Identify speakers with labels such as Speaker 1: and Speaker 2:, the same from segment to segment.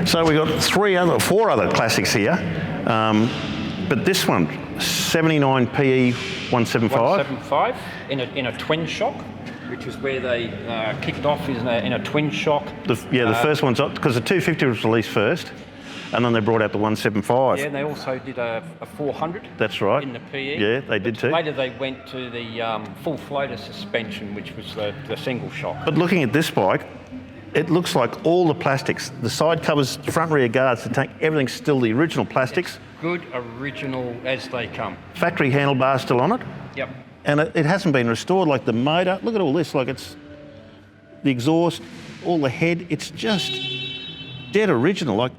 Speaker 1: So we've got four other classics here, but this one, 79 PE175.
Speaker 2: 175 in a twin shock, which is where they kicked off in a twin shock.
Speaker 1: The first one's up, because the 250 was released first, and then they brought out the 175.
Speaker 2: Yeah, and they also did a 400.
Speaker 1: That's right.
Speaker 2: In the PE.
Speaker 1: Yeah, they did too.
Speaker 2: Later they went to the full floater suspension, which was the single shock.
Speaker 1: But looking at this bike, it looks like all the plastics, the side covers, front rear guards, the tank, everything's still the original plastics.
Speaker 2: It's good original as they come.
Speaker 1: Factory handlebars still on it.
Speaker 2: Yep.
Speaker 1: And it hasn't been restored, like the motor. Look at all this, like it's the exhaust, all the head, it's just dead original. Like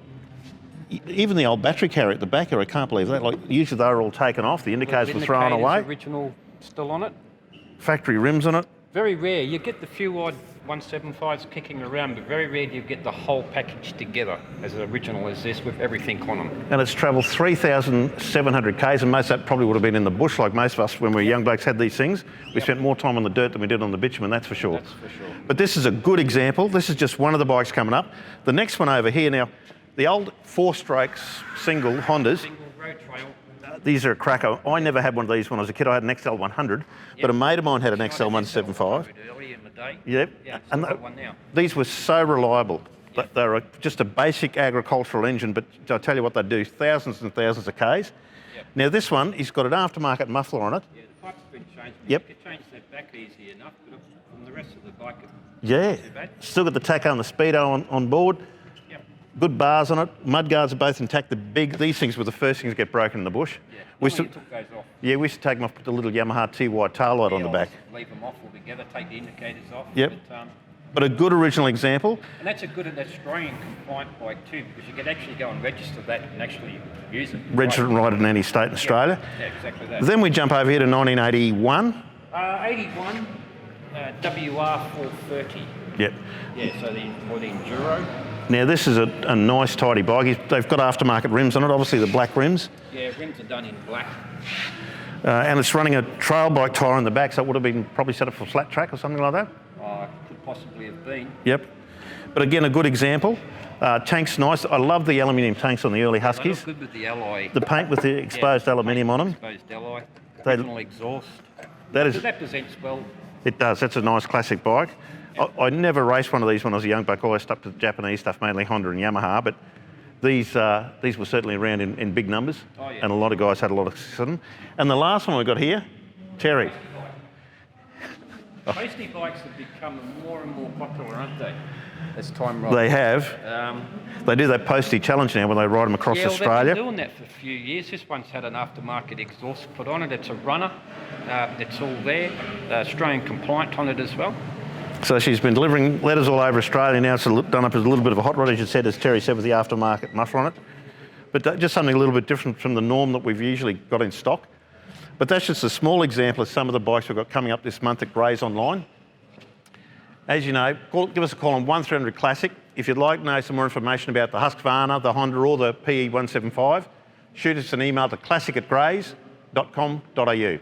Speaker 1: even the old battery carrier at the back here, I can't believe that. Like usually they're all taken off, the indicators were thrown away.
Speaker 2: Original still on it.
Speaker 1: Factory rims on it.
Speaker 2: Very rare. You get the few odd 175s kicking around, but very rare do you get the whole package together as original as this with everything on them.
Speaker 1: And it's travelled 3,700 Ks, and most of that probably would have been in the bush, like most of us when we were young blokes had these things. We spent more time on the dirt than we did on the bitumen, that's for sure.
Speaker 2: That's for sure.
Speaker 1: But this is a good example. This is just one of the bikes coming up. The next one over here now, the old 4-strokes single Hondas.
Speaker 2: Single road trail.
Speaker 1: These are a cracker. I never had one of these when I was a kid. I had an XL100, but a mate of mine had an XL175.
Speaker 2: Early in the day.
Speaker 1: Yep.
Speaker 2: Yeah,
Speaker 1: and
Speaker 2: one now.
Speaker 1: These were so reliable. Yep. They were just a basic agricultural engine, but I tell you what they do, thousands and thousands of Ks.
Speaker 2: Yep.
Speaker 1: Now this one, he's got an aftermarket muffler on it.
Speaker 2: Yeah, the pipe's been changed.
Speaker 1: Yep.
Speaker 2: You can change that back easy enough, but from the rest of the bike,
Speaker 1: yeah.
Speaker 2: not too bad.
Speaker 1: Still got the tacho and the speedo on board. Good bars on it. Mud guards are both intact. These things were the first things to get broken in the bush.
Speaker 2: Yeah.
Speaker 1: We
Speaker 2: took those off.
Speaker 1: Yeah, we used to take them off, put the little Yamaha TY tail light on the back.
Speaker 2: Leave them off altogether, take the indicators off.
Speaker 1: Yep. But a good original example.
Speaker 2: And that's that's Australian compliant bike too, because you can actually go and register that and actually use it.
Speaker 1: Register and ride it in any state in Australia.
Speaker 2: Yeah, exactly that.
Speaker 1: Then we jump over here to 1981.
Speaker 2: 81 WR430.
Speaker 1: Yep.
Speaker 2: Yeah, so the Enduro.
Speaker 1: Now this is a nice tidy bike. They've got aftermarket rims on it, obviously the black rims.
Speaker 2: Yeah, rims are done in black.
Speaker 1: And it's running a trail bike tyre on the back, so it would have been probably set up for flat track or something like that.
Speaker 2: Could possibly have been.
Speaker 1: Yep. But again, a good example. Tank's nice. I love the aluminium tanks on the early Huskies.
Speaker 2: They look good with the alloy.
Speaker 1: The paint with the exposed aluminium on them.
Speaker 2: Exposed alloy. Original exhaust.
Speaker 1: That
Speaker 2: presents well.
Speaker 1: It does. That's a nice classic bike. I never raced one of these when I was a young bloke. I always stuck to the Japanese stuff, mainly Honda and Yamaha, but these were certainly around in big numbers, and a lot of guys had a lot of success in them. And the last one we've got here, Terry.
Speaker 2: Postie bikes have become more and more popular, aren't they? As time rolls.
Speaker 1: They have. They do that Postie challenge now when they ride them across Australia.
Speaker 2: They've been doing that for a few years. This one's had an aftermarket exhaust put on it. It's a runner. It's all there. Australian compliant on it as well.
Speaker 1: So she's been delivering letters all over Australia now. It's done up as a little bit of a hot rod, as you said, as Terry said, with the aftermarket muffler on it. But just something a little bit different from the norm that we've usually got in stock. But that's just a small example of some of the bikes we've got coming up this month at Grays Online. As you know, give us a call on 1300 Classic. If you'd like to know some more information about the Husqvarna, the Honda or the PE175, shoot us an email to classic@grays.com.au.